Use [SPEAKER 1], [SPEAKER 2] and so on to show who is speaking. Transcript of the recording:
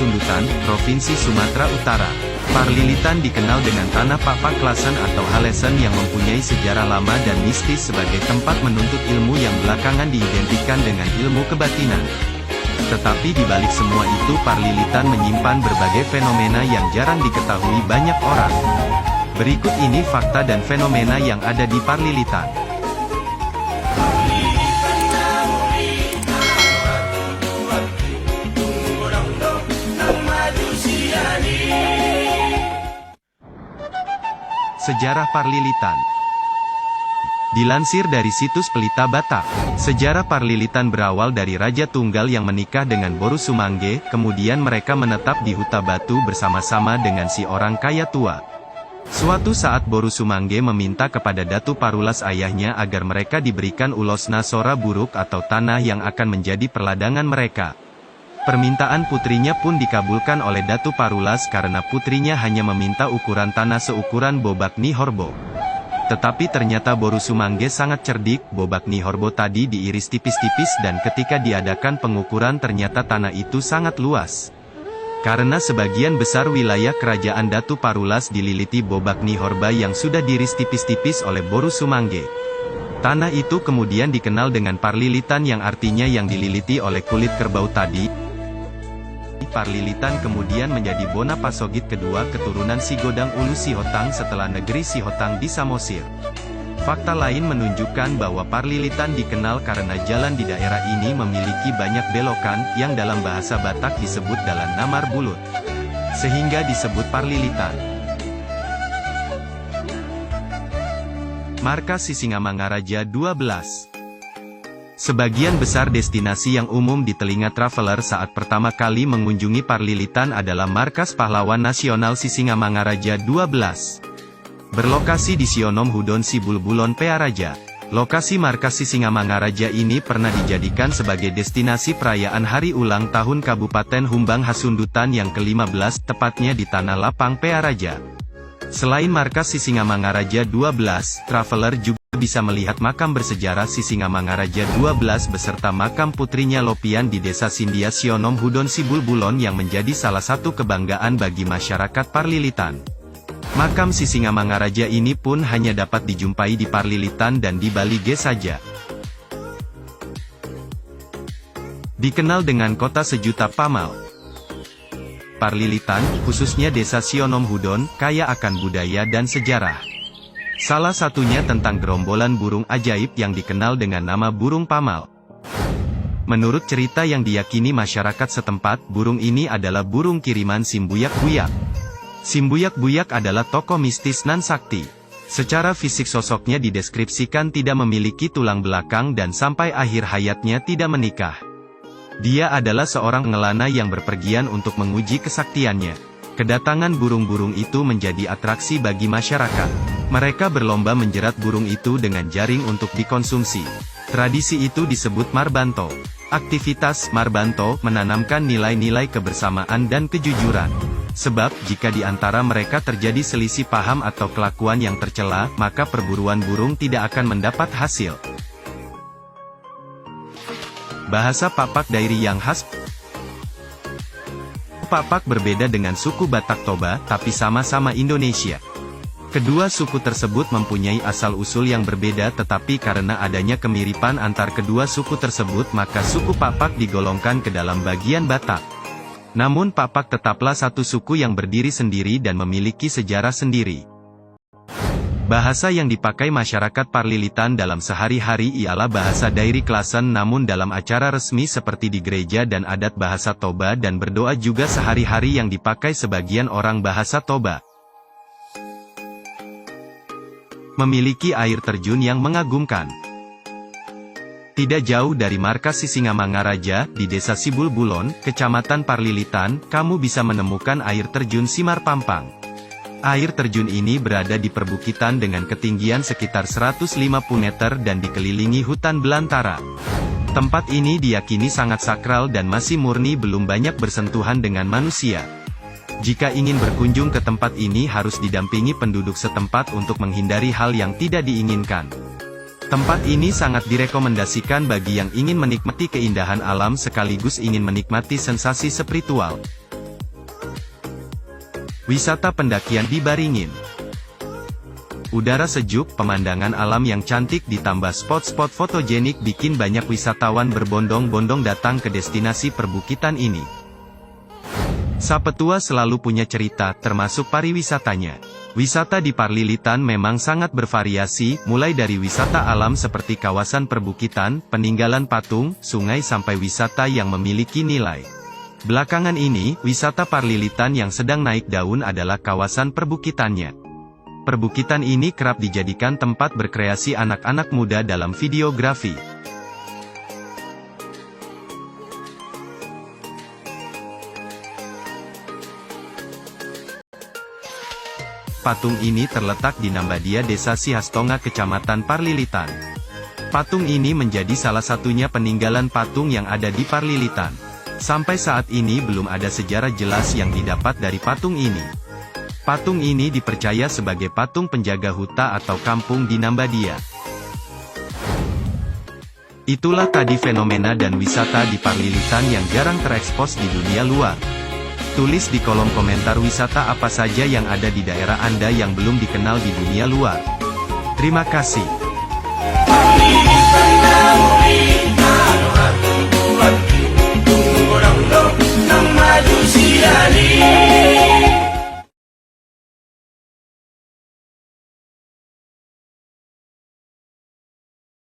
[SPEAKER 1] Hasundutan, Provinsi Sumatera Utara. Parlilitan dikenal dengan tanah Papak Klasen atau Halesen yang mempunyai sejarah lama dan mistis sebagai tempat menuntut ilmu yang belakangan diidentikan dengan ilmu kebatinan. Tetapi di balik semua itu Parlilitan menyimpan berbagai fenomena yang jarang diketahui banyak orang. Berikut ini fakta dan fenomena yang ada di Parlilitan. Sejarah Parlilitan. Dilansir dari situs Pelita Batak, sejarah Parlilitan berawal dari Raja Tunggal yang menikah dengan Boru Sumangge, kemudian mereka menetap di Huta Batu bersama-sama dengan si orang kaya tua. Suatu saat Boru Sumangge meminta kepada Datu Parulas ayahnya agar mereka diberikan Ulosna Sora Buruk atau tanah yang akan menjadi perladangan mereka. Permintaan putrinya pun dikabulkan oleh Datu Parulas karena putrinya hanya meminta ukuran tanah seukuran Bobak Nihorbo. Tetapi ternyata Boru Sumangge sangat cerdik, Bobak Nihorbo tadi diiris tipis-tipis dan ketika diadakan pengukuran ternyata tanah itu sangat luas. Karena sebagian besar wilayah kerajaan Datu Parulas dililiti Bobak Nihorba yang sudah diiris tipis-tipis oleh Boru Sumangge. Tanah itu kemudian dikenal dengan Parlilitan yang artinya yang dililiti oleh kulit kerbau tadi. Parlilitan kemudian menjadi Bona Pasogit kedua keturunan Sigodang Ulu Sihotang setelah negeri Sihotang di Samosir. Fakta lain menunjukkan bahwa Parlilitan dikenal karena jalan di daerah ini memiliki banyak belokan, yang dalam bahasa Batak disebut dalan namar bulut. Sehingga disebut Parlilitan. Markas Sisingamangaraja 12. Sebagian besar destinasi yang umum di telinga traveler saat pertama kali mengunjungi Parlilitan adalah Markas Pahlawan Nasional Sisingamangaraja 12. Berlokasi di Sionom Hudon Sibulbulon Pearaja. Lokasi markas Sisingamangaraja ini pernah dijadikan sebagai destinasi perayaan hari ulang tahun Kabupaten Humbang Hasundutan yang ke-15, tepatnya di Tanah Lapang Pearaja. Selain markas Sisingamangaraja 12, traveler juga bisa melihat makam bersejarah Sisingamangaraja 12 beserta makam putrinya Lopian di Desa Sindia Sionom Hudon Sibulbulon yang menjadi salah satu kebanggaan bagi masyarakat Parlilitan. Makam Sisingamangaraja ini pun hanya dapat dijumpai di Parlilitan dan di Bali G saja. Dikenal dengan kota sejuta pamal. Parlilitan, khususnya Desa Sionom Hudon, kaya akan budaya dan sejarah. Salah satunya tentang gerombolan burung ajaib yang dikenal dengan nama burung pamal. Menurut cerita yang diyakini masyarakat setempat, burung ini adalah burung kiriman Simbuyak-Buyak. Simbuyak-Buyak adalah tokoh mistis nan sakti. Secara fisik sosoknya dideskripsikan tidak memiliki tulang belakang dan sampai akhir hayatnya tidak menikah. Dia adalah seorang ngelana yang berpergian untuk menguji kesaktiannya. Kedatangan burung-burung itu menjadi atraksi bagi masyarakat. Mereka berlomba menjerat burung itu dengan jaring untuk dikonsumsi. Tradisi itu disebut Marbanto. Aktivitas Marbanto menanamkan nilai-nilai kebersamaan dan kejujuran. Sebab, jika di antara mereka terjadi selisih paham atau kelakuan yang tercela, maka perburuan burung tidak akan mendapat hasil. Bahasa Papak Dairi yang khas. Papak berbeda dengan suku Batak Toba, tapi sama-sama Indonesia. Kedua suku tersebut mempunyai asal-usul yang berbeda tetapi karena adanya kemiripan antar kedua suku tersebut maka suku Papak digolongkan ke dalam bagian Batak. Namun Papak tetaplah satu suku yang berdiri sendiri dan memiliki sejarah sendiri. Bahasa yang dipakai masyarakat Parlilitan dalam sehari-hari ialah bahasa Dairi Klasen namun dalam acara resmi seperti di gereja dan adat bahasa Toba dan berdoa juga sehari-hari yang dipakai sebagian orang bahasa Toba. Memiliki air terjun yang mengagumkan. Tidak jauh dari markas Sisingamangaraja, di Desa Sibulbulon, Kecamatan Parlilitan, kamu bisa menemukan air terjun Simar Pampang. Air terjun ini berada di perbukitan dengan ketinggian sekitar 150 meter dan dikelilingi hutan belantara. Tempat ini diyakini sangat sakral dan masih murni belum banyak bersentuhan dengan manusia. Jika ingin berkunjung ke tempat ini harus didampingi penduduk setempat untuk menghindari hal yang tidak diinginkan. Tempat ini sangat direkomendasikan bagi yang ingin menikmati keindahan alam sekaligus ingin menikmati sensasi spiritual. Wisata pendakian di Baringin. Udara sejuk, pemandangan alam yang cantik ditambah spot-spot fotogenik bikin banyak wisatawan berbondong-bondong datang ke destinasi perbukitan ini. Sapetua selalu punya cerita, termasuk pariwisatanya. Wisata di Parlilitan memang sangat bervariasi, mulai dari wisata alam seperti kawasan perbukitan, peninggalan patung, sungai sampai wisata yang memiliki nilai. Belakangan ini, wisata Parlilitan yang sedang naik daun adalah kawasan perbukitannya. Perbukitan ini kerap dijadikan tempat berkreasi anak-anak muda dalam videografi. Patung ini terletak di Nambadia Desa Sihastonga Kecamatan Parlilitan. Patung ini menjadi salah satunya peninggalan patung yang ada di Parlilitan. Sampai saat ini belum ada sejarah jelas yang didapat dari patung ini. Patung ini dipercaya sebagai patung penjaga huta atau kampung di Nambadia. Itulah tadi fenomena dan wisata di Parlilitan yang jarang terekspos di dunia luar. Tulis di kolom komentar wisata apa saja yang ada di daerah Anda yang belum dikenal di dunia luar. Terima kasih.